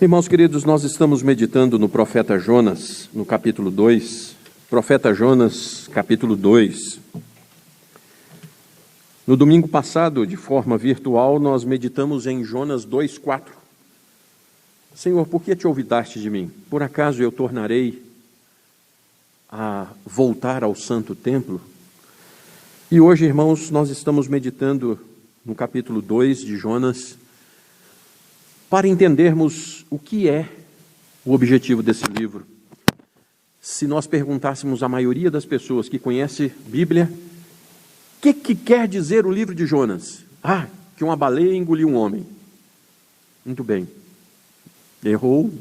Irmãos queridos, nós estamos meditando no profeta Jonas, no capítulo 2. Profeta Jonas, capítulo 2. No domingo passado, de forma virtual, nós meditamos em Jonas 2:4. Senhor, por que te olvidaste de mim? Por acaso eu tornarei a voltar ao santo templo? E hoje, irmãos, nós estamos meditando no capítulo 2 de Jonas, para entendermos o que é o objetivo desse livro. Se nós perguntássemos à maioria das pessoas que conhece Bíblia, o que quer dizer o livro de Jonas? Que uma baleia engoliu um homem. Muito bem. Errou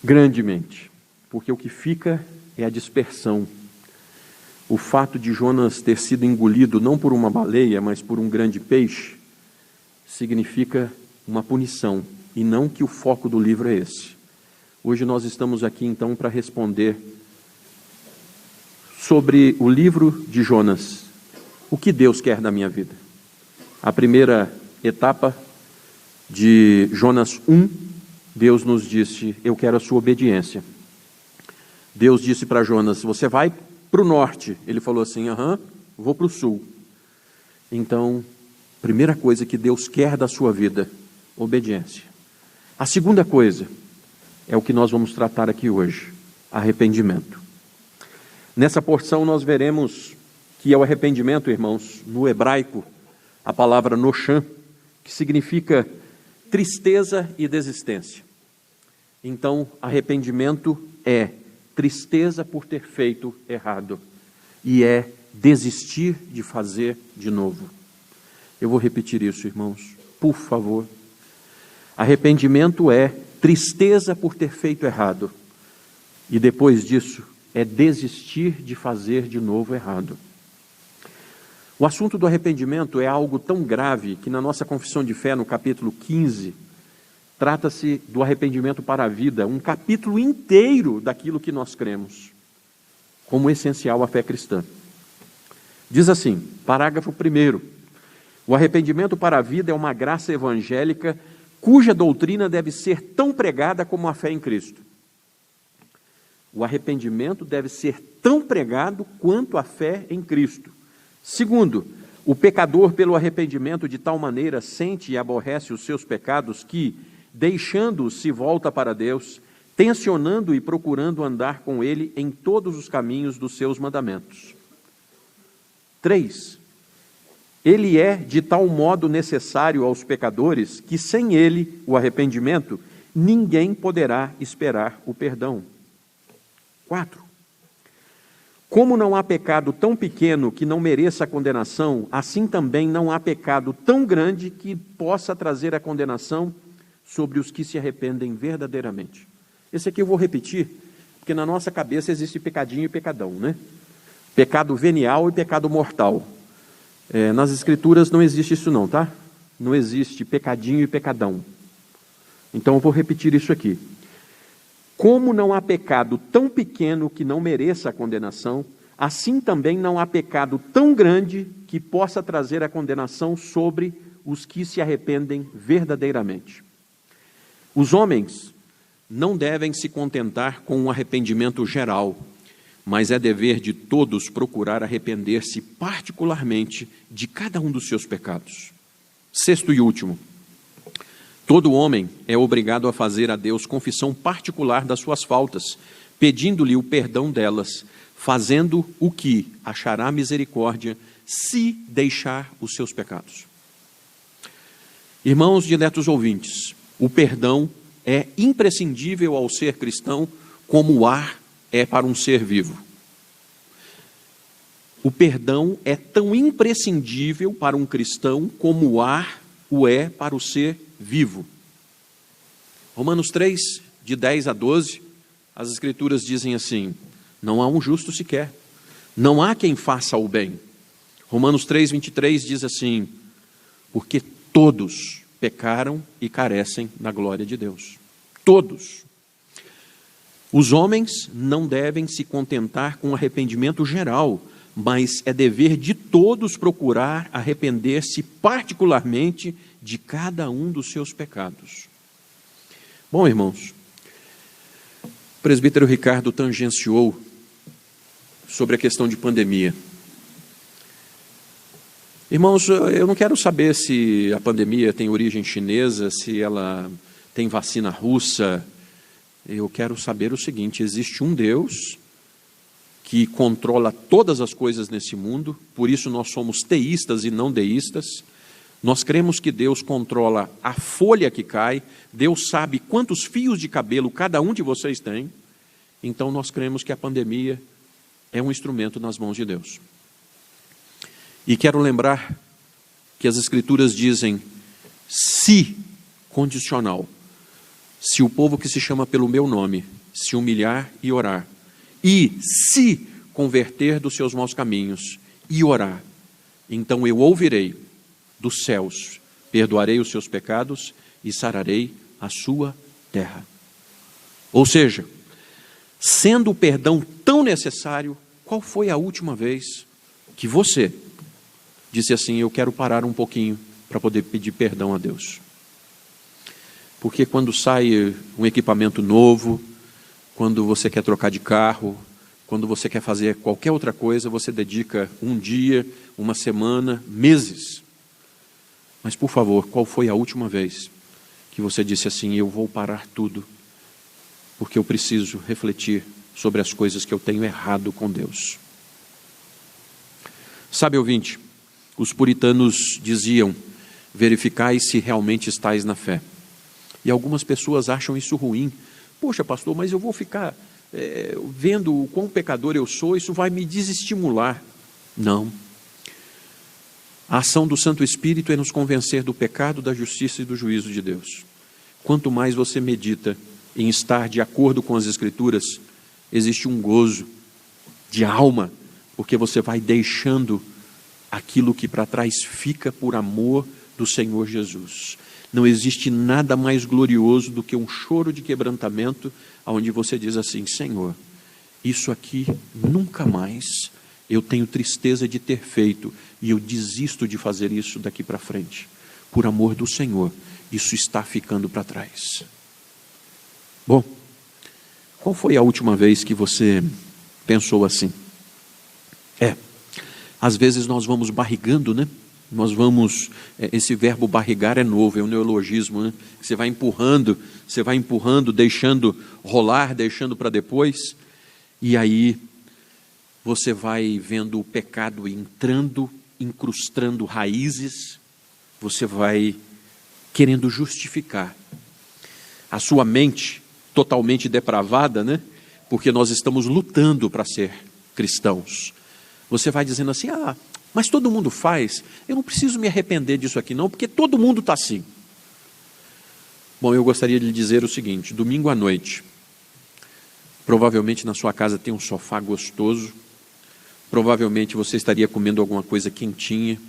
grandemente, porque o que fica é a dispersão. O fato de Jonas ter sido engolido não por uma baleia, mas por um grande peixe, significa uma punição, e não que o foco do livro é esse. Hoje nós estamos aqui então para responder sobre o livro de Jonas. O que Deus quer da minha vida? A primeira etapa de Jonas 1, Deus nos disse: eu quero a sua obediência. Deus disse para Jonas: você vai para o norte. Ele falou assim: vou para o sul. Então, primeira coisa que Deus quer da sua vida: obediência. A segunda coisa é o que nós vamos tratar aqui hoje: arrependimento. Nessa porção nós veremos que é o arrependimento, irmãos, no hebraico, a palavra noshan, que significa tristeza e desistência. Então, arrependimento é tristeza por ter feito errado e é desistir de fazer de novo. Eu vou repetir isso, irmãos, por favor. Arrependimento é tristeza por ter feito errado. E depois disso, é desistir de fazer de novo errado. O assunto do arrependimento é algo tão grave que na nossa confissão de fé, no capítulo 15, trata-se do arrependimento para a vida, um capítulo inteiro daquilo que nós cremos, como essencial à fé cristã. Diz assim, parágrafo 1º, o arrependimento para a vida é uma graça evangélica cuja doutrina deve ser tão pregada como a fé em Cristo. O arrependimento deve ser tão pregado quanto a fé em Cristo. Segundo, o pecador pelo arrependimento de tal maneira sente e aborrece os seus pecados que, deixando-os, se volta para Deus, tensionando e procurando andar com Ele em todos os caminhos dos seus mandamentos. 3. Ele é de tal modo necessário aos pecadores que sem ele, o arrependimento, ninguém poderá esperar o perdão. 4. Como não há pecado tão pequeno que não mereça a condenação, assim também não há pecado tão grande que possa trazer a condenação sobre os que se arrependem verdadeiramente. Esse aqui eu vou repetir, porque na nossa cabeça existe pecadinho e pecadão, né? Pecado venial e pecado mortal. Nas Escrituras não existe isso não, tá? Não existe pecadinho e pecadão. Então eu vou repetir isso aqui. Como não há pecado tão pequeno que não mereça a condenação, assim também não há pecado tão grande que possa trazer a condenação sobre os que se arrependem verdadeiramente. Os homens não devem se contentar com um arrependimento geral, mas é dever de todos procurar arrepender-se particularmente de cada um dos seus pecados. 6º e último, todo homem é obrigado a fazer a Deus confissão particular das suas faltas, pedindo-lhe o perdão delas, fazendo o que achará misericórdia se deixar os seus pecados. Irmãos diletos ouvintes, o perdão é imprescindível ao ser cristão como o ar é para um ser vivo. O perdão é tão imprescindível para um cristão como o ar o é para o ser vivo. Romanos 3, de 10 a 12, as Escrituras dizem assim: não há um justo sequer, não há quem faça o bem. Romanos 3, 23 diz assim: porque todos pecaram e carecem da glória de Deus. Todos. Os homens não devem se contentar com arrependimento geral, mas é dever de todos procurar arrepender-se particularmente de cada um dos seus pecados. Bom, irmãos, o presbítero Ricardo tangenciou sobre a questão de pandemia. Irmãos, eu não quero saber se a pandemia tem origem chinesa, se ela tem vacina russa. Eu quero saber o seguinte: existe um Deus que controla todas as coisas nesse mundo, por isso nós somos teístas e não deístas. Nós cremos que Deus controla a folha que cai, Deus sabe quantos fios de cabelo cada um de vocês tem, então nós cremos que a pandemia é um instrumento nas mãos de Deus. E quero lembrar que as Escrituras dizem, se condicional, se o povo que se chama pelo meu nome se humilhar e orar, e se converter dos seus maus caminhos e orar, então eu ouvirei dos céus, perdoarei os seus pecados e sararei a sua terra. Ou seja, sendo o perdão tão necessário, qual foi a última vez que você disse assim: eu quero parar um pouquinho para poder pedir perdão a Deus? Porque quando sai um equipamento novo, quando você quer trocar de carro, quando você quer fazer qualquer outra coisa, você dedica um dia, uma semana, meses. Mas, por favor, qual foi a última vez que você disse assim: eu vou parar tudo, porque eu preciso refletir sobre as coisas que eu tenho errado com Deus? Sabe, ouvinte, os puritanos diziam: verificai se realmente estáis na fé. E algumas pessoas acham isso ruim. Poxa, pastor, mas eu vou ficar vendo o quão pecador eu sou, isso vai me desestimular. Não. A ação do Santo Espírito é nos convencer do pecado, da justiça e do juízo de Deus. Quanto mais você medita em estar de acordo com as Escrituras, existe um gozo de alma, porque você vai deixando aquilo que para trás fica por amor do Senhor Jesus. Não existe nada mais glorioso do que um choro de quebrantamento, onde você diz assim: Senhor, isso aqui nunca mais eu tenho tristeza de ter feito, e eu desisto de fazer isso daqui para frente. Por amor do Senhor, isso está ficando para trás. Bom, qual foi a última vez que você pensou assim? Às vezes nós vamos barrigando, né? Nós vamos, esse verbo barrigar é novo, é um neologismo, né? Você vai empurrando, deixando rolar, deixando para depois, e aí você vai vendo o pecado entrando, incrustando raízes, você vai querendo justificar. A sua mente totalmente depravada, né? Porque nós estamos lutando para ser cristãos. Você vai dizendo assim: mas todo mundo faz, eu não preciso me arrepender disso aqui não, porque todo mundo está assim. Bom, eu gostaria de lhe dizer o seguinte: domingo à noite, provavelmente na sua casa tem um sofá gostoso, provavelmente você estaria comendo alguma coisa quentinha,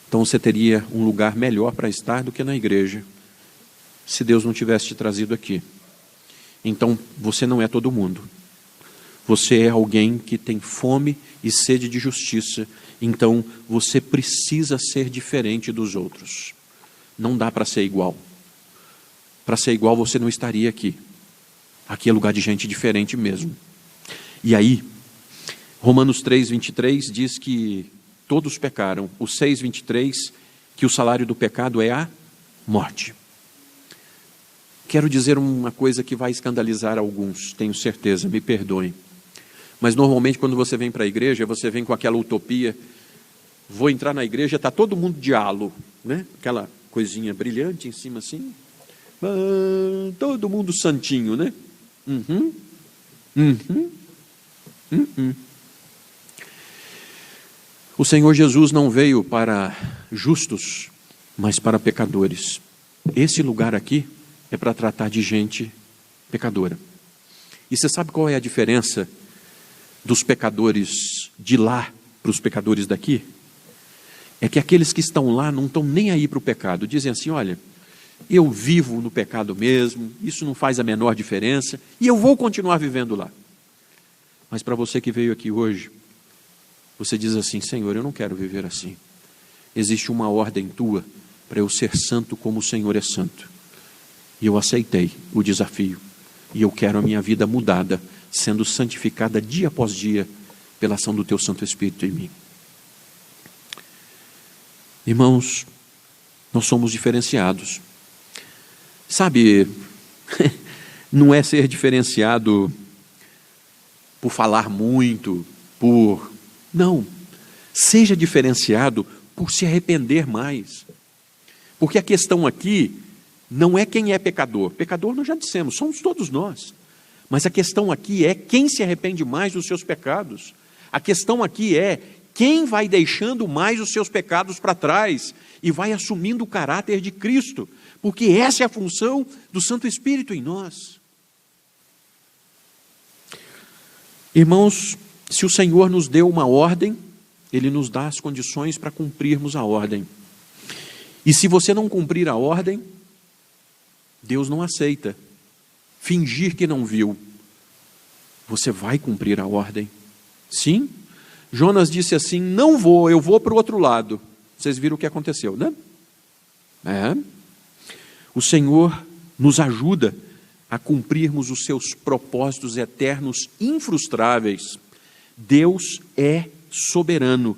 então você teria um lugar melhor para estar do que na igreja, se Deus não tivesse te trazido aqui. Então você não é todo mundo. Você é alguém que tem fome e sede de justiça, então você precisa ser diferente dos outros. Não dá para ser igual. Para ser igual você não estaria aqui. Aqui é lugar de gente diferente mesmo. E aí, Romanos 3:23 diz que todos pecaram. O 6:23, que o salário do pecado é a morte. Quero dizer uma coisa que vai escandalizar alguns, tenho certeza, me perdoem. Mas normalmente quando você vem para a igreja, você vem com aquela utopia: vou entrar na igreja, está todo mundo de halo, né? Aquela coisinha brilhante em cima assim, todo mundo santinho, né? O Senhor Jesus não veio para justos, mas para pecadores. Esse lugar aqui é para tratar de gente pecadora. E você sabe qual é a diferença dos pecadores de lá para os pecadores daqui? É que aqueles que estão lá não estão nem aí para o pecado. Dizem assim: olha, eu vivo no pecado mesmo, isso não faz a menor diferença, e eu vou continuar vivendo lá. Mas para você que veio aqui hoje, você diz assim: Senhor, eu não quero viver assim. Existe uma ordem tua para eu ser santo como o Senhor é santo. E eu aceitei o desafio. E eu quero a minha vida mudada, sendo santificada dia após dia pela ação do Teu Santo Espírito em mim. Irmãos, nós somos diferenciados. Sabe, não é ser diferenciado por falar muito, Não, seja diferenciado por se arrepender mais. Porque a questão aqui não é quem é pecador. Pecador nós já dissemos, somos todos nós. Mas a questão aqui é quem se arrepende mais dos seus pecados. A questão aqui é quem vai deixando mais os seus pecados para trás e vai assumindo o caráter de Cristo. Porque essa é a função do Santo Espírito em nós. Irmãos, se o Senhor nos deu uma ordem, Ele nos dá as condições para cumprirmos a ordem. E se você não cumprir a ordem, Deus não aceita. Fingir que não viu. Você vai cumprir a ordem. Sim, Jonas disse assim, não vou, eu vou para o outro lado. Vocês viram o que aconteceu, né? O Senhor nos ajuda a cumprirmos os seus propósitos eternos infrustráveis. Deus é soberano.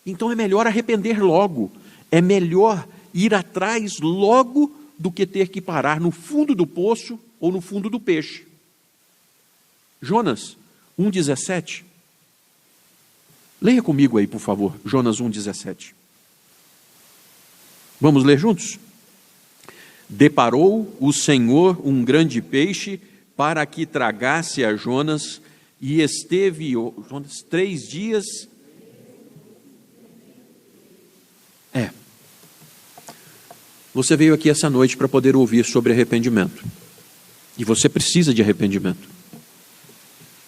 Então é melhor arrepender logo. É melhor ir atrás logo do que ter que parar no fundo do poço ou no fundo do peixe. Jonas 1,17. Leia comigo aí, por favor, Jonas 1,17. Vamos ler juntos? Deparou o Senhor um grande peixe para que tragasse a Jonas, e esteve Jonas 3 dias. Você veio aqui essa noite para poder ouvir sobre arrependimento. E você precisa de arrependimento.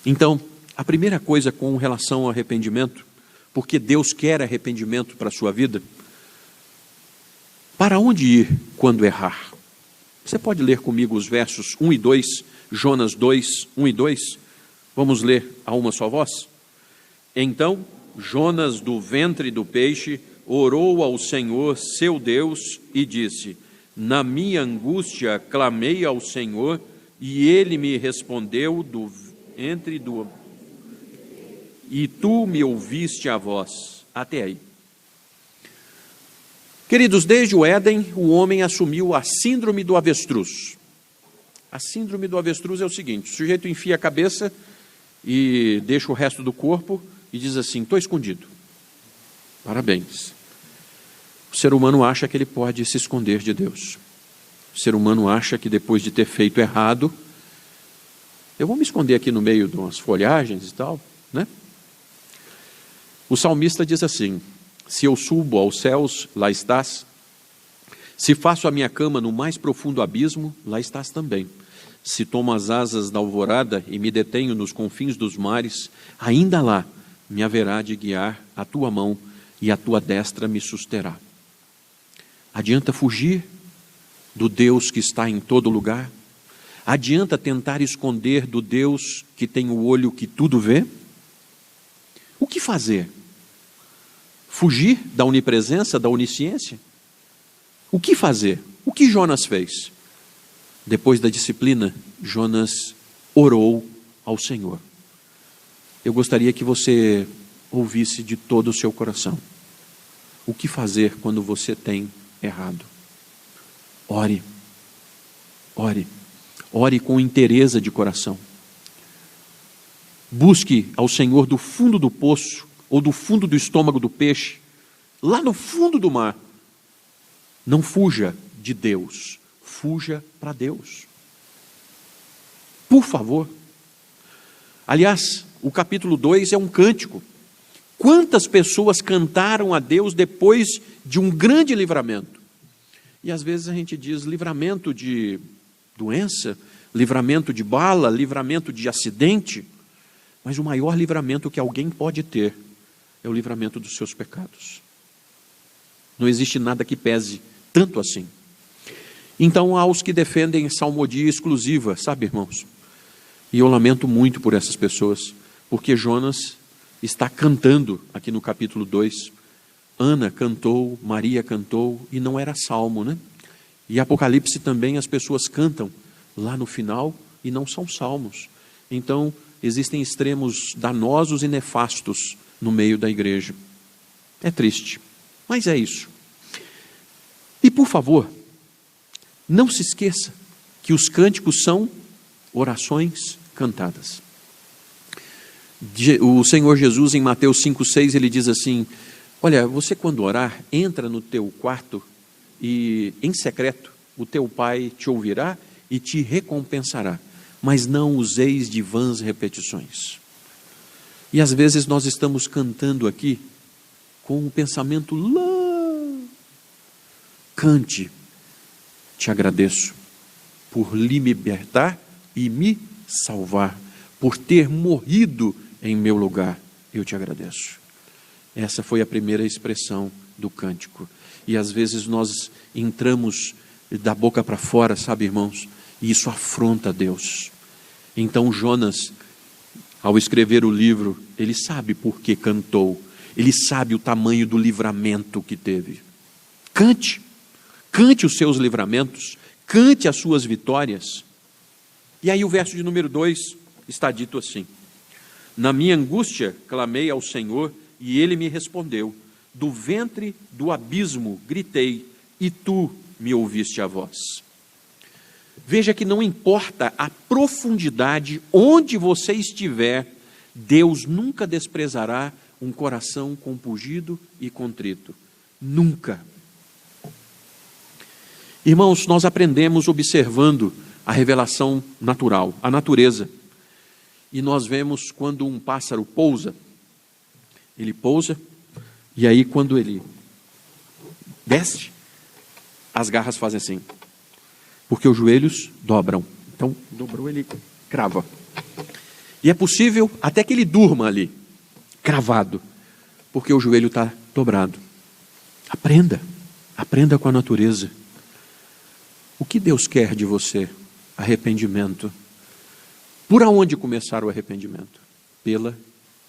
Então, a primeira coisa com relação ao arrependimento, porque Deus quer arrependimento para a sua vida, para onde ir quando errar? Você pode ler comigo os versos 1 e 2, Jonas 2, 1 e 2? Vamos ler a uma só voz? Então, Jonas do ventre do peixe orou ao Senhor, seu Deus, e disse, na minha angústia clamei ao Senhor, e Ele me respondeu e tu me ouviste a voz. Até aí. Queridos, desde o Éden, o homem assumiu a síndrome do avestruz. A síndrome do avestruz é o seguinte, o sujeito enfia a cabeça e deixa o resto do corpo e diz assim, estou escondido. Parabéns. O ser humano acha que ele pode se esconder de Deus. O ser humano acha que depois de ter feito errado, eu vou me esconder aqui no meio de umas folhagens e tal, né? O salmista diz assim, se eu subo aos céus, lá estás. Se faço a minha cama no mais profundo abismo, lá estás também. Se tomo as asas da alvorada e me detenho nos confins dos mares, ainda lá me haverá de guiar a tua mão e a tua destra me susterá. Adianta fugir do Deus que está em todo lugar? Adianta tentar esconder do Deus que tem o olho que tudo vê? O que fazer? Fugir da onipresença, da onisciência? O que fazer? O que Jonas fez? Depois da disciplina, Jonas orou ao Senhor. Eu gostaria que você ouvisse de todo o seu coração. O que fazer quando você tem errado? Ore. Ore. Ore com inteireza de coração. Busque ao Senhor do fundo do poço ou do fundo do estômago do peixe, lá no fundo do mar. Não fuja de Deus, fuja para Deus. Por favor. Aliás, o capítulo 2 é um cântico. Quantas pessoas cantaram a Deus depois de um grande livramento? E às vezes a gente diz livramento de doença, livramento de bala, livramento de acidente, mas o maior livramento que alguém pode ter é o livramento dos seus pecados. Não existe nada que pese tanto assim. Então há os que defendem salmodia exclusiva, sabe, irmãos? E eu lamento muito por essas pessoas, porque Jonas está cantando aqui no capítulo 2. Ana cantou, Maria cantou, e não era salmo, né? E Apocalipse também as pessoas cantam lá no final e não são salmos. Então, existem extremos danosos e nefastos no meio da igreja. É triste, mas é isso. E por favor, não se esqueça que os cânticos são orações cantadas. O Senhor Jesus, em Mateus 5,6, ele diz assim: olha, você quando orar, entra no teu quarto e em secreto o teu pai te ouvirá e te recompensará, mas não useis de vãs repetições. E às vezes nós estamos cantando aqui com um pensamento lá. Cante: te agradeço por lhe libertar e me salvar, por ter morrido em meu lugar, eu te agradeço. Essa foi a primeira expressão do cântico. E às vezes nós entramos da boca para fora, sabe, irmãos? E isso afronta a Deus. Então Jonas, ao escrever o livro, ele sabe por que cantou. Ele sabe o tamanho do livramento que teve. Cante. Cante os seus livramentos. Cante as suas vitórias. E aí o verso de número 2 está dito assim: na minha angústia clamei ao Senhor e Ele me respondeu. Do ventre do abismo gritei e tu me ouviste a voz. Veja que não importa a profundidade onde você estiver, Deus nunca desprezará um coração compungido e contrito. Nunca. Irmãos, nós aprendemos observando a revelação natural, a natureza. E nós vemos quando um pássaro pousa, ele pousa, e aí quando ele desce, as garras fazem assim, porque os joelhos dobram. Então, dobrou, ele crava. E é possível até que ele durma ali, cravado, porque o joelho está dobrado. Aprenda com a natureza. O que Deus quer de você? Arrependimento. Por onde começar o arrependimento? Pela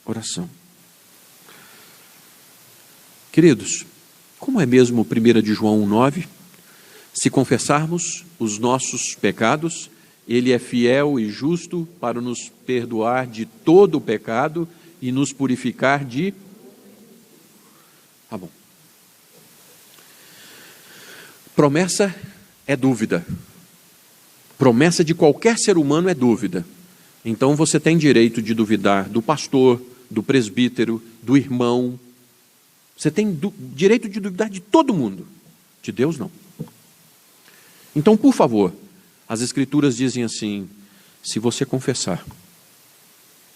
oração. Queridos, como é mesmo 1 de João 1,9? Se confessarmos os nossos pecados, Ele é fiel e justo para nos perdoar de todo o pecado e nos purificar de... Tá bom. Promessa é dúvida. Promessa de qualquer ser humano é dúvida. Então você tem direito de duvidar do pastor, do presbítero, do irmão. Você tem direito de duvidar de todo mundo. De Deus, não. Então, por favor, as Escrituras dizem assim: se você confessar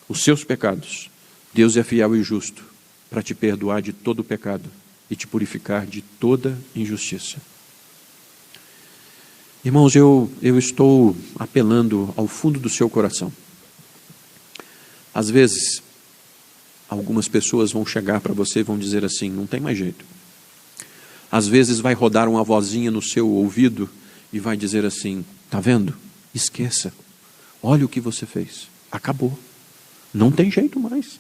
os seus pecados, Deus é fiel e justo para te perdoar de todo o pecado e te purificar de toda injustiça. Irmãos, eu estou apelando ao fundo do seu coração. Às vezes, algumas pessoas vão chegar para você e vão dizer assim: não tem mais jeito. Às vezes vai rodar uma vozinha no seu ouvido e vai dizer assim: está vendo? Esqueça. Olha o que você fez. Acabou. Não tem jeito mais.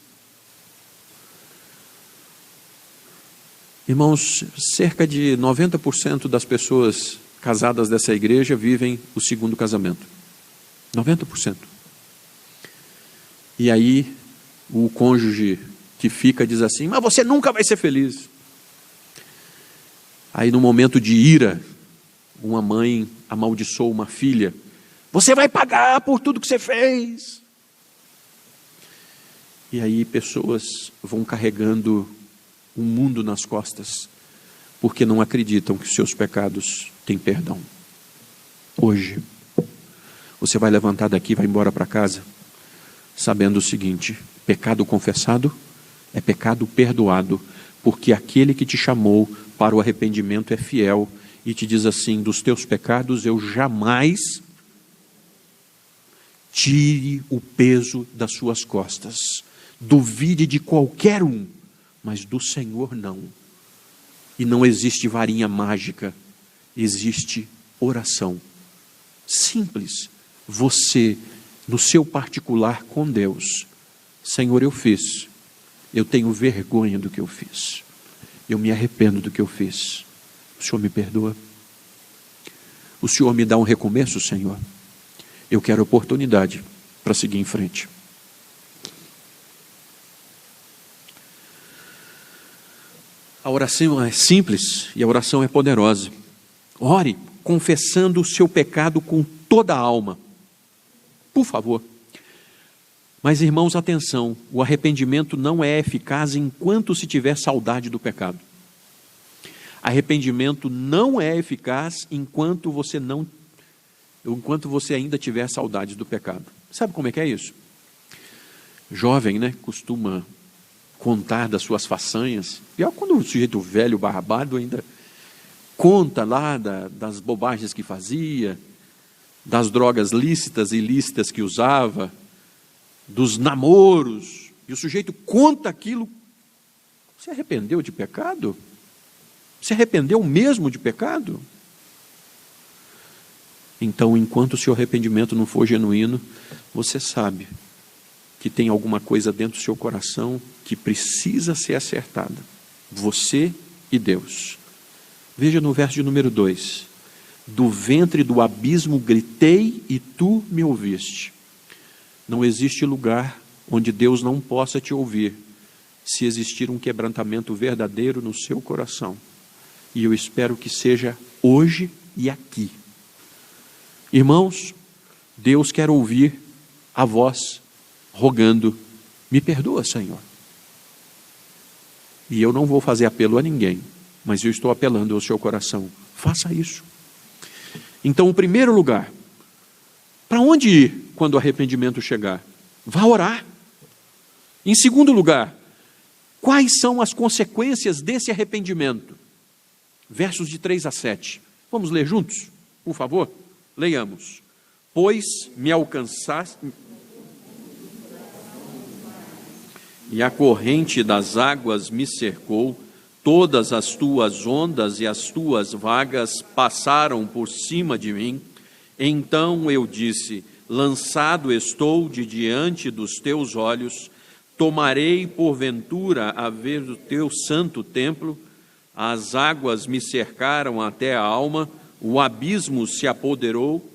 Irmãos, cerca de 90% das pessoas casadas dessa igreja vivem o segundo casamento. 90%. E aí o cônjuge que fica diz assim: mas você nunca vai ser feliz. Aí no momento de ira, uma mãe amaldiçoa uma filha: você vai pagar por tudo que você fez. E aí pessoas vão carregando o mundo nas costas, porque não acreditam que seus pecados têm perdão. Hoje, você vai levantar daqui e vai embora para casa, sabendo o seguinte: pecado confessado é pecado perdoado, porque aquele que te chamou para o arrependimento é fiel e te diz assim: dos teus pecados eu jamais... Tire o peso das suas costas. Duvide de qualquer um, mas do Senhor não. E não existe varinha mágica, existe oração. Simples. Você, no seu particular com Deus: Senhor, eu fiz. Eu tenho vergonha do que eu fiz. Eu me arrependo do que eu fiz. O Senhor me perdoa? O Senhor me dá um recomeço, Senhor. Eu quero oportunidade para seguir em frente. A oração é simples e a oração é poderosa. Ore confessando o seu pecado com toda a alma. Por favor. Mas, irmãos, atenção, o arrependimento não é eficaz enquanto se tiver saudade do pecado. Arrependimento não é eficaz enquanto você ainda tiver saudade do pecado. Sabe como é que é isso? Jovem, né, costuma contar das suas façanhas. Pior quando o sujeito velho, barbado, ainda conta lá das bobagens que fazia, das drogas lícitas e ilícitas que usava, dos namoros, e o sujeito conta aquilo. Se arrependeu de pecado? Se arrependeu mesmo de pecado? Então, enquanto o seu arrependimento não for genuíno, você sabe que tem alguma coisa dentro do seu coração que precisa ser acertada. Você e Deus. Veja no verso de número 2. Do ventre do abismo gritei e tu me ouviste. Não existe lugar onde Deus não possa te ouvir, se existir um quebrantamento verdadeiro no seu coração. E eu espero que seja hoje e aqui. Irmãos, Deus quer ouvir a voz rogando, me perdoa, Senhor. E eu não vou fazer apelo a ninguém, mas eu estou apelando ao seu coração. Faça isso. Então, o primeiro lugar, para onde ir quando o arrependimento chegar? Vá orar. Em segundo lugar, quais são as consequências desse arrependimento? Versos de 3 a 7. Vamos ler juntos, por favor? Leiamos. Pois me alcançaste, e a corrente das águas me cercou, todas as tuas ondas e as tuas vagas passaram por cima de mim. Então eu disse, lançado estou de diante dos teus olhos, tomarei porventura a ver o teu santo templo. As águas me cercaram até a alma, o abismo se apoderou.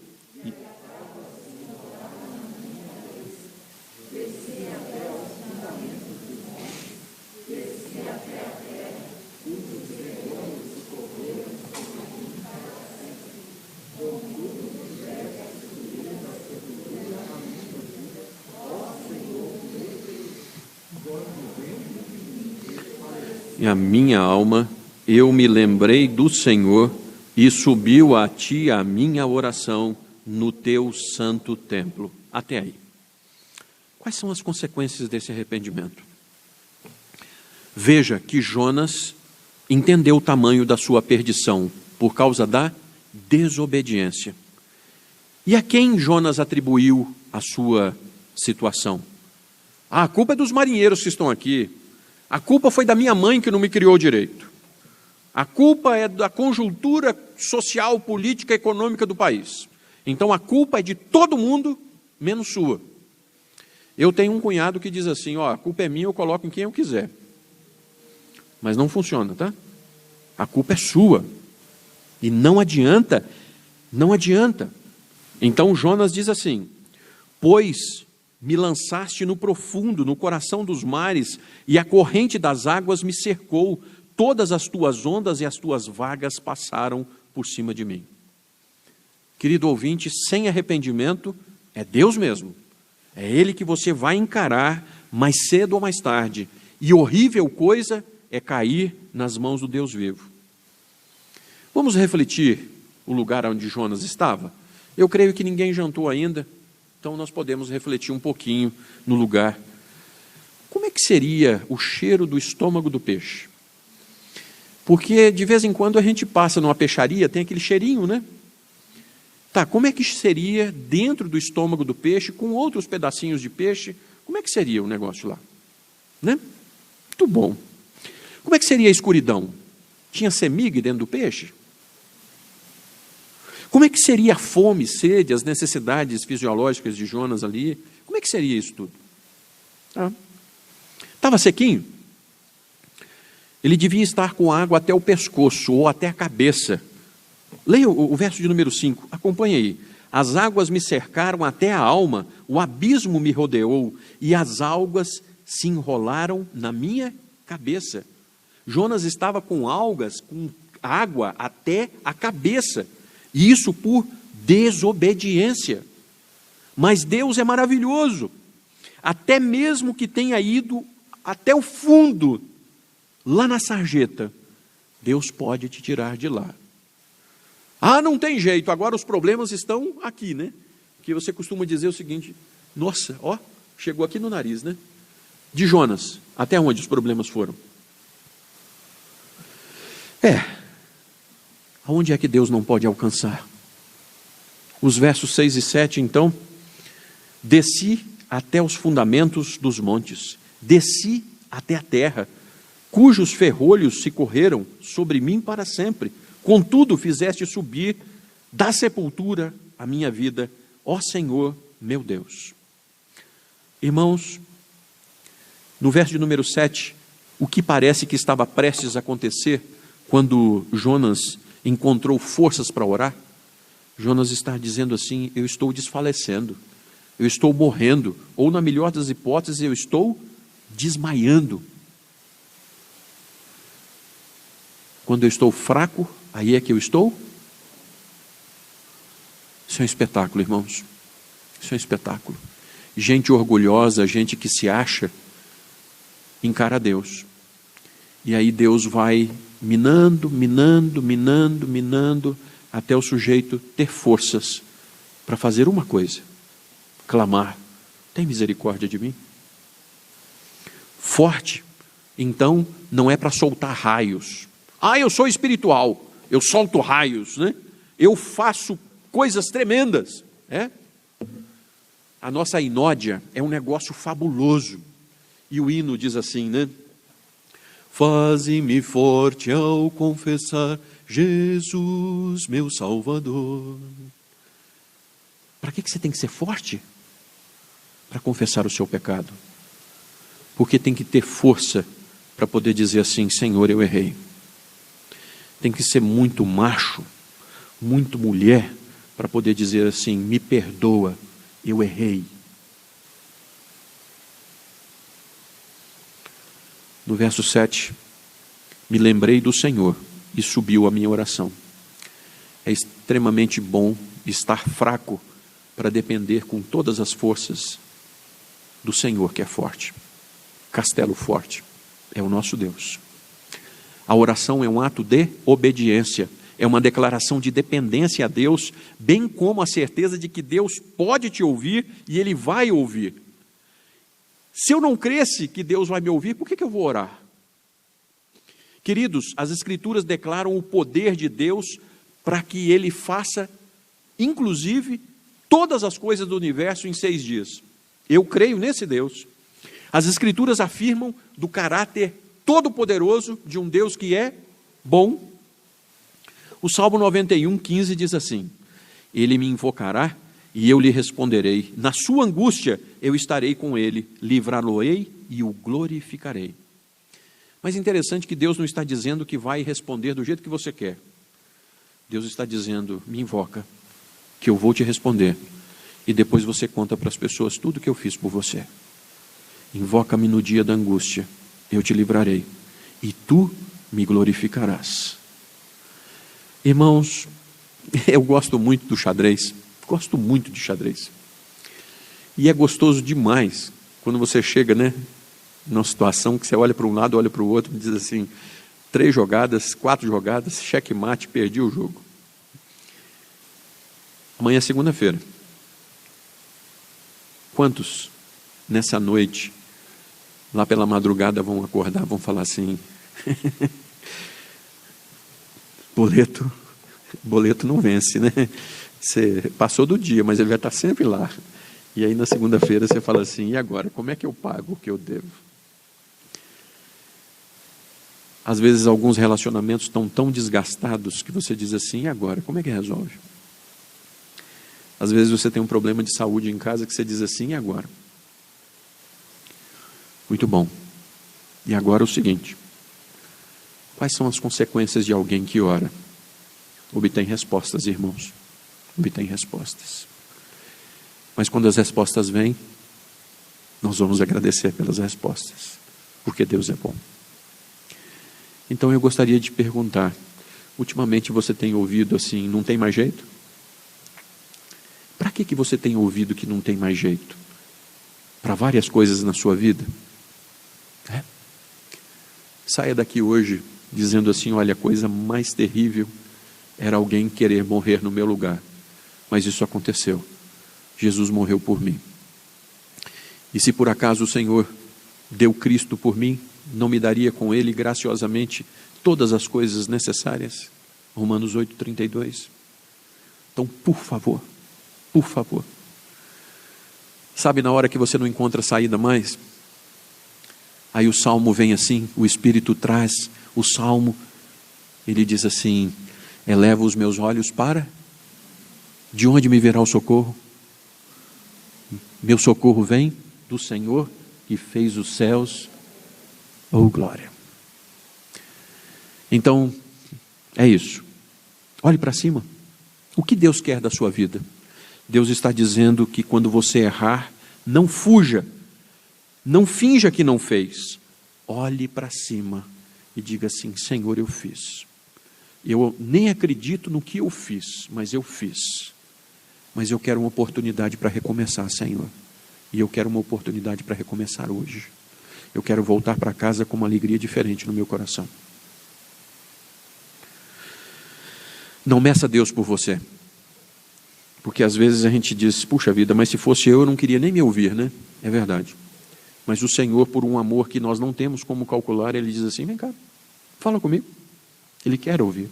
E a minha alma, eu me lembrei do Senhor, e subiu a ti a minha oração no teu santo templo. Até aí. Quais são as consequências desse arrependimento? Veja que Jonas entendeu o tamanho da sua perdição por causa da desobediência. E a quem Jonas atribuiu a sua situação? A culpa é dos marinheiros que estão aqui. A culpa foi da minha mãe que não me criou direito. A culpa é da conjuntura social, política e econômica do país. Então a culpa é de todo mundo, menos sua. Eu tenho um cunhado que diz assim, a culpa é minha, eu coloco em quem eu quiser. Mas não funciona, tá? A culpa é sua. E não adianta, não adianta. Então Jonas diz assim, pois me lançaste no profundo, no coração dos mares, e a corrente das águas me cercou, todas as tuas ondas e as tuas vagas passaram por cima de mim. Querido ouvinte, sem arrependimento, é Deus mesmo. É Ele que você vai encarar mais cedo ou mais tarde. E horrível coisa é cair nas mãos do Deus vivo. Vamos refletir o lugar onde Jonas estava? Eu creio que ninguém jantou ainda, então nós podemos refletir um pouquinho no lugar. Como é que seria o cheiro do estômago do peixe? Porque de vez em quando a gente passa numa peixaria, tem aquele cheirinho, né? Tá, como é que seria dentro do estômago do peixe, com outros pedacinhos de peixe? Como é que seria o negócio lá? Né? Muito bom. Como é que seria a escuridão? Tinha semigue dentro do peixe? Como é que seria a fome, sede, as necessidades fisiológicas de Jonas ali? Como é que seria isso tudo? Estava sequinho? Ele devia estar com água até o pescoço ou até a cabeça. Leia o verso de número 5, acompanhe aí. As águas me cercaram até a alma, o abismo me rodeou e as algas se enrolaram na minha cabeça. Jonas estava com algas, com água até a cabeça, e isso por desobediência. Mas Deus é maravilhoso, até mesmo que tenha ido até o fundo, lá na sarjeta, Deus pode te tirar de lá. Ah, não tem jeito, agora os problemas estão aqui, né? Que você costuma dizer o seguinte: nossa, ó, chegou aqui no nariz, né? De Jonas, até onde os problemas foram? Aonde é que Deus não pode alcançar? Os versos 6 e 7, então: desci até os fundamentos dos montes, desci até a terra, cujos ferrolhos se correram sobre mim para sempre. Contudo, fizeste subir da sepultura a minha vida, ó Senhor, meu Deus. Irmãos, no verso de número 7, o que parece que estava prestes a acontecer quando Jonas encontrou forças para orar, Jonas está dizendo assim: eu estou desfalecendo, eu estou morrendo, ou na melhor das hipóteses, eu estou desmaiando. Quando eu estou fraco, aí é que eu estou. Isso é um espetáculo, irmãos. Isso é um espetáculo. Gente orgulhosa, gente que se acha, encara Deus. E aí Deus vai minando, até o sujeito ter forças para fazer uma coisa: clamar: tem misericórdia de mim. Forte, então, não é para soltar raios. Ah, eu sou espiritual, eu solto raios, né? Eu faço coisas tremendas. A nossa inódia é um negócio fabuloso. E o hino diz assim, né? Faze-me forte ao confessar Jesus, meu Salvador. Para que você tem que ser forte? Para confessar o seu pecado. Porque tem que ter força para poder dizer assim: Senhor, eu errei. Tem que ser muito macho, muito mulher, para poder dizer assim: me perdoa, eu errei. No verso 7, me lembrei do Senhor e subiu a minha oração. É extremamente bom estar fraco para depender com todas as forças do Senhor, que é forte. Castelo forte é o nosso Deus. A oração é um ato de obediência, é uma declaração de dependência a Deus, bem como a certeza de que Deus pode te ouvir e Ele vai ouvir. Se eu não cresce que Deus vai me ouvir, por que eu vou orar? Queridos, as Escrituras declaram o poder de Deus para que Ele faça, inclusive, todas as coisas do universo em 6 dias. Eu creio nesse Deus. As Escrituras afirmam do caráter todo-poderoso de um Deus que é bom. O Salmo 91:15 diz assim: Ele me invocará e eu lhe responderei. Na sua angústia eu estarei com ele, livrá-lo-ei e o glorificarei. Mas é interessante que Deus não está dizendo que vai responder do jeito que você quer. Deus está dizendo: me invoca, que eu vou te responder. E depois você conta para as pessoas tudo que eu fiz por você. Invoca-me no dia da angústia, eu te livrarei, e tu me glorificarás. Irmãos, eu gosto muito do xadrez. Gosto muito de xadrez. E é gostoso demais quando você chega, né, numa situação que você olha para um lado, olha para o outro e diz assim: 3 jogadas, 4 jogadas, checkmate, perdi o jogo. Amanhã é segunda-feira. Quantos nessa noite, lá pela madrugada, vão acordar, vão falar assim: boleto não vence, né? Você passou do dia, mas ele vai estar sempre lá. E aí na segunda-feira você fala assim: e agora? Como é que eu pago o que eu devo? Às vezes alguns relacionamentos estão tão desgastados que você diz assim: e agora? Como é que resolve? Às vezes você tem um problema de saúde em casa que você diz assim: e agora? Muito bom. E agora o seguinte: quais são as consequências de alguém que ora? obtém respostas, irmãos. Obtém respostas. Mas quando as respostas vêm, nós vamos agradecer pelas respostas, porque Deus é bom. Então eu gostaria de perguntar, ultimamente você tem ouvido assim, não tem mais jeito? Para que você tem ouvido que não tem mais jeito? Para várias coisas na sua vida? Saia daqui hoje dizendo assim, olha, a coisa mais terrível era alguém querer morrer no meu lugar. Mas isso aconteceu. Jesus morreu por mim. E se por acaso o Senhor deu Cristo por mim, não me daria com Ele graciosamente todas as coisas necessárias? Romanos 8:32. Então, por favor, sabe, na hora que você não encontra saída mais, aí o Salmo vem assim, o Espírito traz o Salmo, ele diz assim, eleva os meus olhos para, de onde me virá o socorro? Meu socorro vem do Senhor que fez os céus, oh glória. Então, é isso, olhe para cima, o que Deus quer da sua vida? Deus está dizendo que quando você errar, não fuja, não finja que não fez, olhe para cima e diga assim, Senhor, eu fiz, eu nem acredito no que eu fiz, mas eu fiz, mas eu quero uma oportunidade para recomeçar, Senhor, e eu quero uma oportunidade para recomeçar hoje, eu quero voltar para casa com uma alegria diferente no meu coração. Não meça Deus por você, porque às vezes a gente diz, puxa vida, mas se fosse eu não queria nem me ouvir, né? É verdade. Mas o Senhor, por um amor que nós não temos como calcular, Ele diz assim, vem cá, fala comigo. Ele quer ouvir.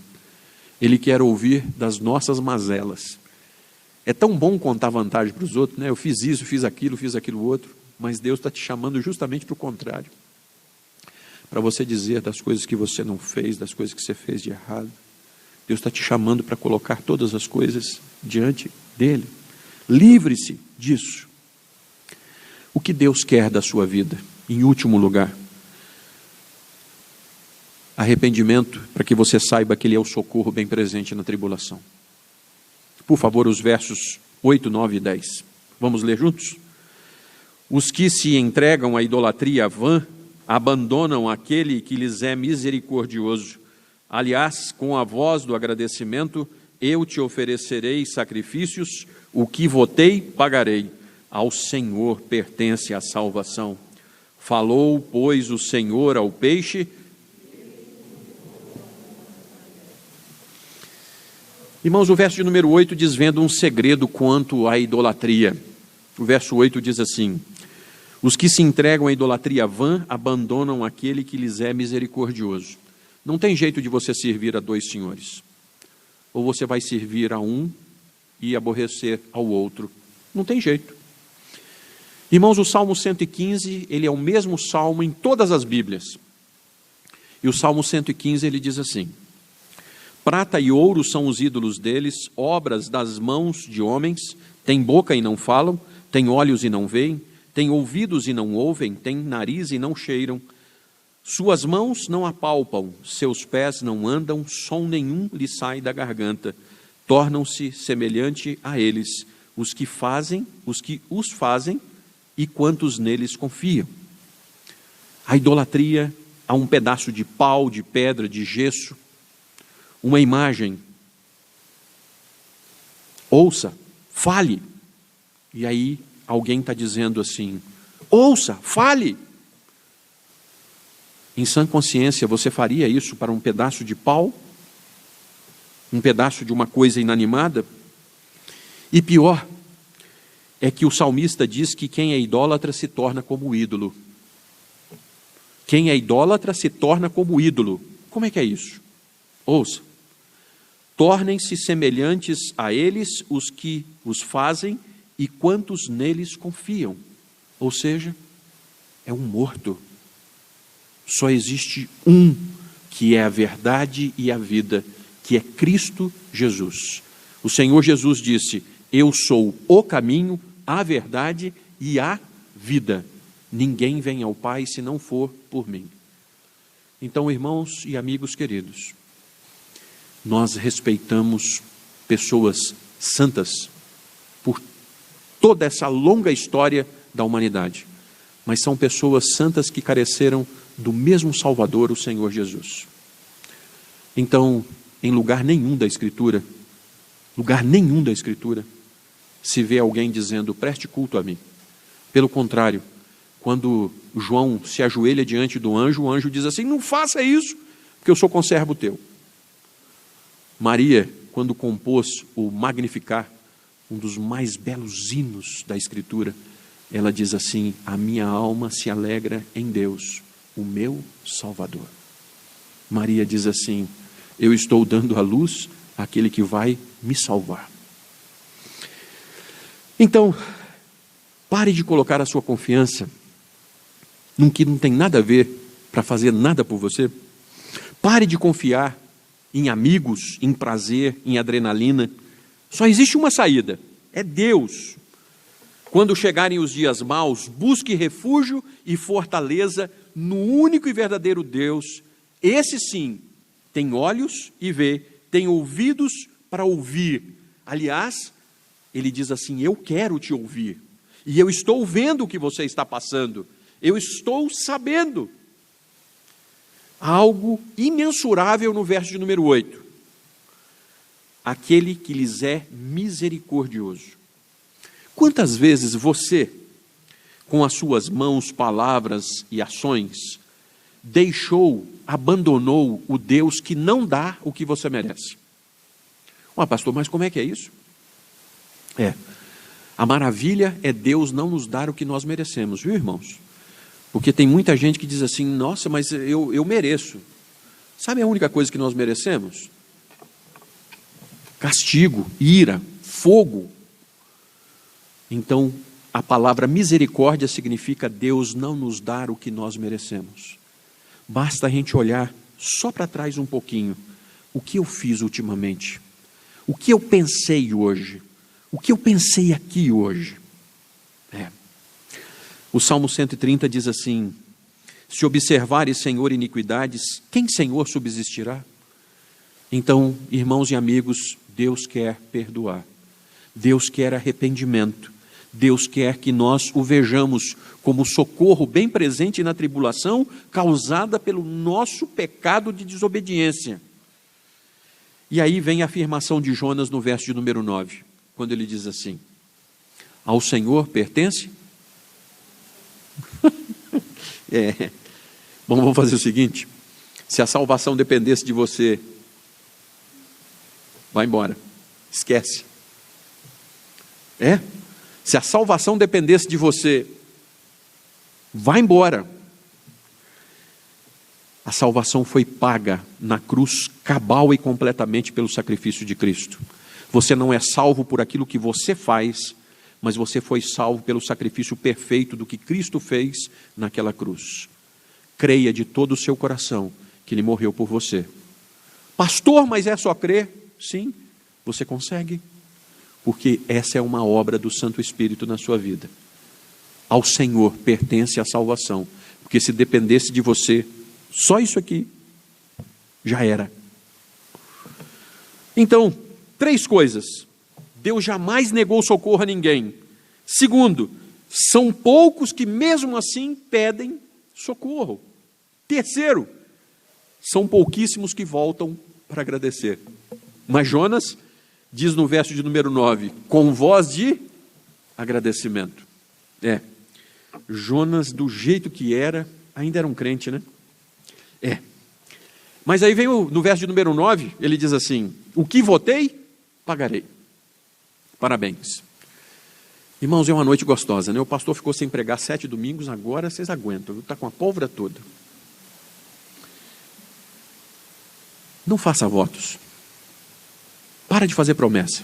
Ele quer ouvir das nossas mazelas. É tão bom contar vantagem para os outros, né? Eu fiz isso, fiz aquilo outro, mas Deus está te chamando justamente para o contrário. Para você dizer das coisas que você não fez, das coisas que você fez de errado. Deus está te chamando para colocar todas as coisas diante dEle. Livre-se disso. O que Deus quer da sua vida? Em último lugar, arrependimento, para que você saiba que Ele é o socorro bem presente na tribulação. Por favor, os versos 8, 9 e 10. Vamos ler juntos? Os que se entregam à idolatria vã, abandonam aquele que lhes é misericordioso. Aliás, com a voz do agradecimento, eu te oferecerei sacrifícios, o que votei, pagarei. Ao Senhor pertence a salvação. Falou, pois, o Senhor ao peixe. Irmãos, o verso de número 8 desvenda um segredo quanto à idolatria. O verso 8 diz assim, os que se entregam à idolatria vã, abandonam aquele que lhes é misericordioso. Não tem jeito de você servir a dois senhores. Ou você vai servir a um e aborrecer ao outro. Não tem jeito. Irmãos, o Salmo 115, ele é o mesmo salmo em todas as Bíblias. E o Salmo 115, ele diz assim, prata e ouro são os ídolos deles, obras das mãos de homens, têm boca e não falam, têm olhos e não veem, têm ouvidos e não ouvem, têm nariz e não cheiram, suas mãos não apalpam, seus pés não andam, som nenhum lhe sai da garganta. Tornam-se semelhante a eles, os que os fazem e quantos neles confiam. A idolatria a um pedaço de pau, de pedra, de gesso, uma imagem. Ouça, fale. E aí alguém está dizendo assim, ouça, fale. Em sã consciência, você faria isso para um pedaço de pau? Um pedaço de uma coisa inanimada? E pior, é que o salmista diz que quem é idólatra se torna como ídolo. Quem é idólatra se torna como ídolo. Como é que é isso? Ouça. Tornem-se semelhantes a eles os que os fazem e quantos neles confiam. Ou seja, é um morto. Só existe um que é a verdade e a vida, que é Cristo Jesus. O Senhor Jesus disse, eu sou o caminho, a verdade e a vida. Ninguém vem ao Pai se não for por mim. Então, irmãos e amigos queridos, Nós respeitamos pessoas santas por toda essa longa história da humanidade, mas são pessoas santas que careceram do mesmo Salvador, o Senhor Jesus. Então, em lugar nenhum da Escritura, se vê alguém dizendo, preste culto a mim. Pelo contrário, quando João se ajoelha diante do anjo, o anjo diz assim, não faça isso, porque eu sou conservo teu. Maria, quando compôs o Magnificat, um dos mais belos hinos da Escritura, ela diz assim, a minha alma se alegra em Deus, o meu Salvador. Maria diz assim, eu estou dando à luz àquele que vai me salvar. Então, pare de colocar a sua confiança num que não tem nada a ver para fazer nada por você. Pare de confiar em amigos, em prazer, em adrenalina. Só existe uma saída, é Deus. Quando chegarem os dias maus, busque refúgio e fortaleza no único e verdadeiro Deus. Esse sim, tem olhos e vê, tem ouvidos para ouvir. Aliás, ele diz assim, eu quero te ouvir. E eu estou vendo o que você está passando. Eu estou sabendo. Algo imensurável no verso de número 8. Aquele que lhes é misericordioso. Quantas vezes você, com as suas mãos, palavras e ações, abandonou o Deus que não dá o que você merece? Pastor, mas como é que é isso? A maravilha é Deus não nos dar o que nós merecemos, viu, irmãos? Porque tem muita gente que diz assim, nossa, mas eu mereço. Sabe a única coisa que nós merecemos? Castigo, ira, fogo. Então, a palavra misericórdia significa Deus não nos dar o que nós merecemos. Basta a gente olhar só para trás um pouquinho. O que eu fiz ultimamente? O que eu pensei hoje? O que eu pensei aqui hoje? O Salmo 130 diz assim, se observares, Senhor, iniquidades, quem, Senhor, subsistirá? Então, irmãos e amigos, Deus quer perdoar. Deus quer arrependimento. Deus quer que nós o vejamos como socorro bem presente na tribulação causada pelo nosso pecado de desobediência. E aí vem a afirmação de Jonas no verso de número 9, quando ele diz assim, ao Senhor pertence? Bom, vamos fazer o seguinte, se a salvação dependesse de você, vai embora, esquece. Se a salvação dependesse de você, vai embora. A salvação foi paga na cruz cabal e completamente pelo sacrifício de Cristo. Você não é salvo por aquilo que você faz, mas você foi salvo pelo sacrifício perfeito do que Cristo fez naquela cruz. Creia de todo o seu coração que Ele morreu por você. Pastor, mas é só crer? Sim, você consegue. Porque essa é uma obra do Santo Espírito na sua vida. Ao Senhor pertence a salvação. Porque se dependesse de você, só isso aqui já era. Então, 3 coisas. Deus jamais negou socorro a ninguém. Segundo, são poucos que mesmo assim pedem socorro. Terceiro, são pouquíssimos que voltam para agradecer. Mas Jonas diz no verso de número 9, com voz de agradecimento. Jonas, do jeito que era, ainda era um crente, né? Mas aí vem no verso de número 9, ele diz assim, o que votei, pagarei. Parabéns. Irmãos, é uma noite gostosa, né? O pastor ficou sem pregar 7 domingos, agora vocês aguentam, está com a pólvora toda. Não faça votos. Para de fazer promessa.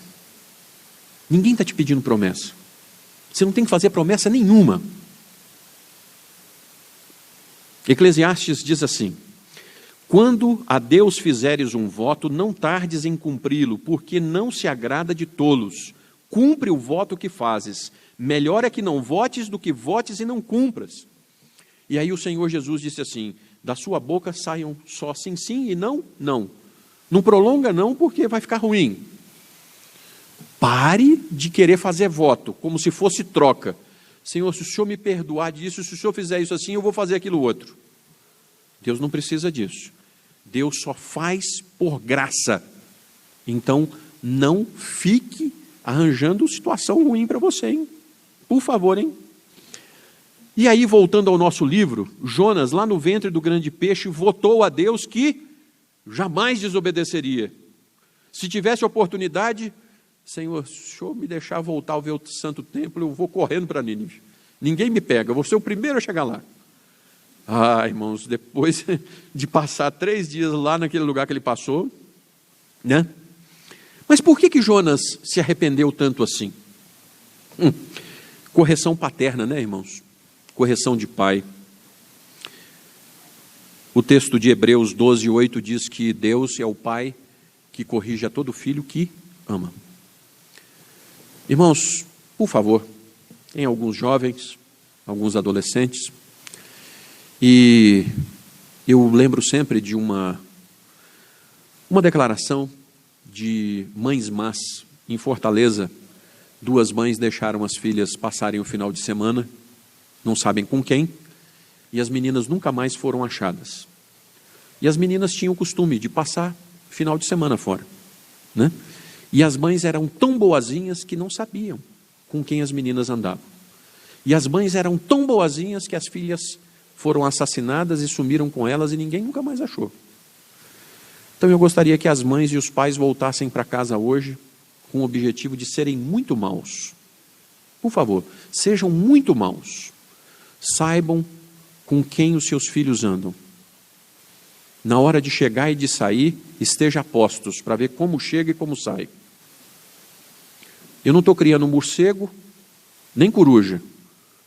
Ninguém está te pedindo promessa. Você não tem que fazer promessa nenhuma. Eclesiastes diz assim, quando a Deus fizeres um voto, não tardes em cumpri-lo, porque não se agrada de tolos. Cumpre o voto que fazes. Melhor é que não votes do que votes e não cumpras. E aí o Senhor Jesus disse assim, da sua boca saiam só sim, sim e não, não. Não prolonga não, porque vai ficar ruim. Pare de querer fazer voto, como se fosse troca. Senhor, se o Senhor me perdoar disso, se o Senhor fizer isso assim, eu vou fazer aquilo outro. Deus não precisa disso. Deus só faz por graça. Então, não fique arranjando situação ruim para você, hein? Por favor, hein? E aí, voltando ao nosso livro, Jonas, lá no ventre do grande peixe, votou a Deus que jamais desobedeceria. Se tivesse oportunidade, Senhor, se o Senhor me deixar voltar a ver o santo templo, eu vou correndo para Nínive. Ninguém me pega, eu vou ser o primeiro a chegar lá. Ah, irmãos, depois de passar 3 dias lá naquele lugar que ele passou, né? Mas por que Jonas se arrependeu tanto assim? Correção paterna, né, irmãos? Correção de pai. O texto de Hebreus 12:8 diz que Deus é o pai que corrige a todo filho que ama. Irmãos, por favor, tem alguns jovens, alguns adolescentes, e eu lembro sempre de uma declaração de mães más em Fortaleza. 2 mães deixaram as filhas passarem o final de semana, não sabem com quem, e as meninas nunca mais foram achadas. E as meninas tinham o costume de passar final de semana fora, né? E as mães eram tão boazinhas que não sabiam com quem as meninas andavam. E as mães eram tão boazinhas que as filhas foram assassinadas e sumiram com elas e ninguém nunca mais achou. Então eu gostaria que as mães e os pais voltassem para casa hoje com o objetivo de serem muito maus. Por favor, sejam muito maus. Saibam com quem os seus filhos andam. Na hora de chegar e de sair, esteja a postos para ver como chega e como sai. Eu não estou criando morcego, nem coruja.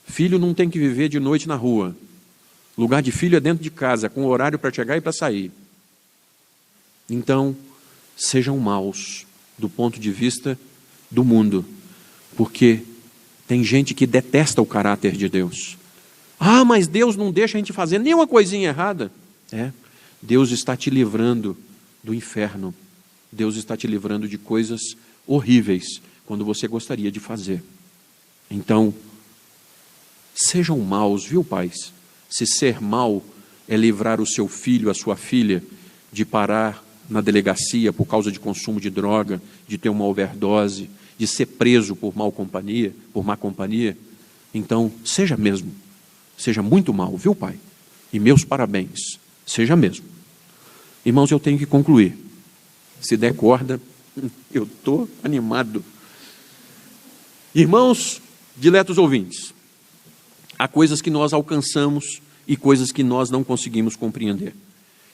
Filho não tem que viver de noite na rua. Lugar de filho é dentro de casa, com horário para chegar e para sair. Então, sejam maus do ponto de vista do mundo, porque tem gente que detesta o caráter de Deus. Ah, mas Deus não deixa a gente fazer nenhuma coisinha errada. Deus está te livrando do inferno. Deus está te livrando de coisas horríveis, quando você gostaria de fazer. Então, sejam maus, viu, pais? Se ser mau é livrar o seu filho, a sua filha, de parar na delegacia por causa de consumo de droga, de ter uma overdose, de ser preso por má companhia, então, seja mesmo. Seja muito mau, viu, pai? E meus parabéns. Seja mesmo. Irmãos, eu tenho que concluir. Se der corda, eu estou animado. Irmãos, diletos ouvintes, há coisas que nós alcançamos e coisas que nós não conseguimos compreender.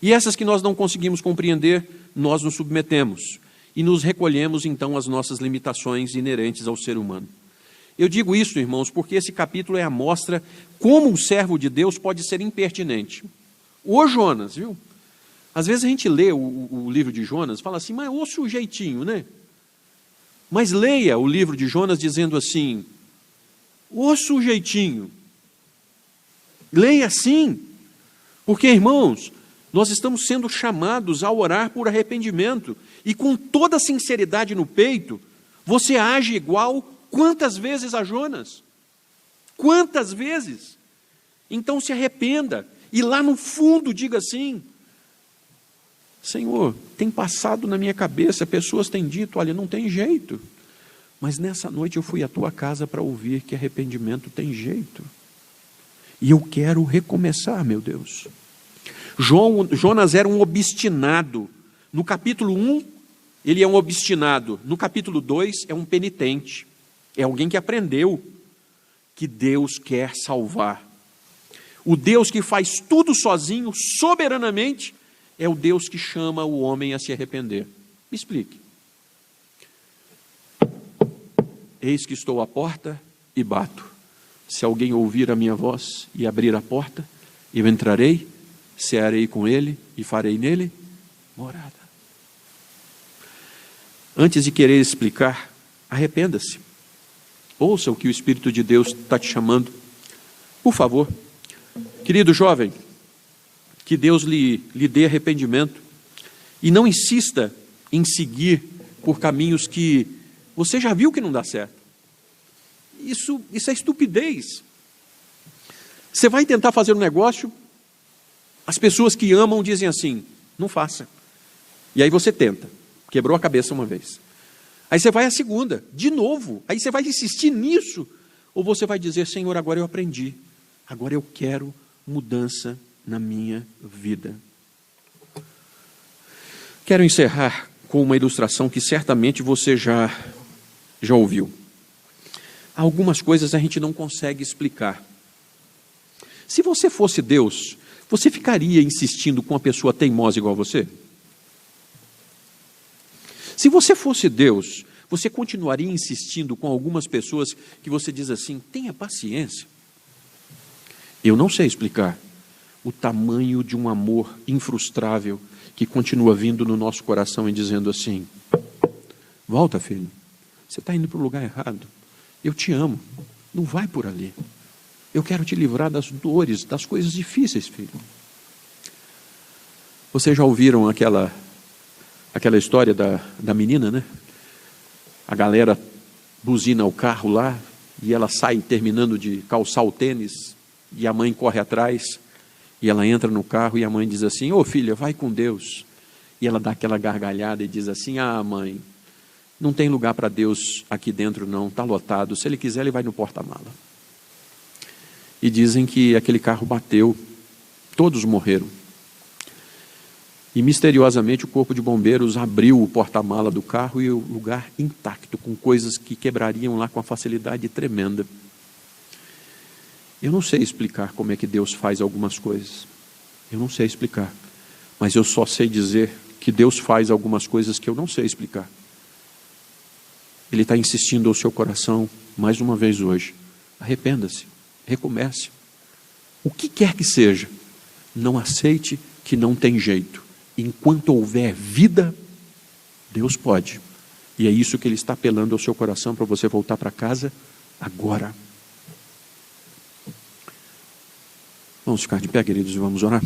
E essas que nós não conseguimos compreender, nós nos submetemos e nos recolhemos então às nossas limitações inerentes ao ser humano. Eu digo isso, irmãos, porque esse capítulo é a mostra como um servo de Deus pode ser impertinente. Ô Jonas, viu? Às vezes a gente lê o livro de Jonas e fala assim, mas ô sujeitinho, né? Mas leia o livro de Jonas dizendo assim, ô sujeitinho. Leia assim, porque, irmãos, nós estamos sendo chamados a orar por arrependimento, e com toda a sinceridade no peito, você age igual quantas vezes a Jonas? Quantas vezes? Então se arrependa, e lá no fundo diga assim, Senhor, tem passado na minha cabeça, pessoas têm dito, olha, não tem jeito, mas nessa noite eu fui à tua casa para ouvir que arrependimento tem jeito, e eu quero recomeçar, meu Deus. Jonas era um obstinado. No capítulo 1, ele é um obstinado. No capítulo 2, é um penitente. É alguém que aprendeu que Deus quer salvar. O Deus que faz tudo sozinho, soberanamente, é o Deus que chama o homem a se arrepender. Me explique. Eis que estou à porta e bato. Se alguém ouvir a minha voz e abrir a porta, eu entrarei, cearei com ele e farei nele morada. Antes de querer explicar, arrependa-se. Ouça o que o Espírito de Deus está te chamando. Por favor, querido jovem, que Deus lhe dê arrependimento E não insista em seguir por caminhos que você já viu que não dá certo. Isso é estupidez. Você vai tentar fazer um negócio, as pessoas que amam dizem assim, não faça. E aí você tenta, quebrou a cabeça uma vez. Aí você vai a segunda, de novo, aí você vai insistir nisso. Ou você vai dizer, Senhor, agora eu aprendi, agora eu quero mudança na minha vida. Quero encerrar com uma ilustração que certamente você já ouviu. Algumas coisas a gente não consegue explicar. Se você fosse Deus, você ficaria insistindo com uma pessoa teimosa igual a você? Se você fosse Deus, você continuaria insistindo com algumas pessoas que você diz assim, tenha paciência. Eu não sei explicar o tamanho de um amor infrustrável que continua vindo no nosso coração e dizendo assim, volta, filho, você está indo para o lugar errado. Eu te amo, não vai por ali. Eu quero te livrar das dores, das coisas difíceis, filho. Vocês já ouviram aquela história da menina, né? A galera buzina o carro lá e ela sai terminando de calçar o tênis e a mãe corre atrás e ela entra no carro e a mãe diz assim, ô filha, vai com Deus. E ela dá aquela gargalhada e diz assim, ah mãe, não tem lugar para Deus aqui dentro não, está lotado, se ele quiser ele vai no porta-mala. E dizem que aquele carro bateu, todos morreram. E misteriosamente o corpo de bombeiros abriu o porta-mala do carro e o lugar intacto, com coisas que quebrariam lá com uma facilidade tremenda. Eu não sei explicar como é que Deus faz algumas coisas. Eu não sei explicar. Mas eu só sei dizer que Deus faz algumas coisas que eu não sei explicar. Ele está insistindo ao seu coração, mais uma vez hoje. Arrependa-se, recomece. O que quer que seja, não aceite que não tem jeito. Enquanto houver vida, Deus pode. E é isso que Ele está apelando ao seu coração para você voltar para casa agora. Vamos ficar de pé, queridos, e vamos orar.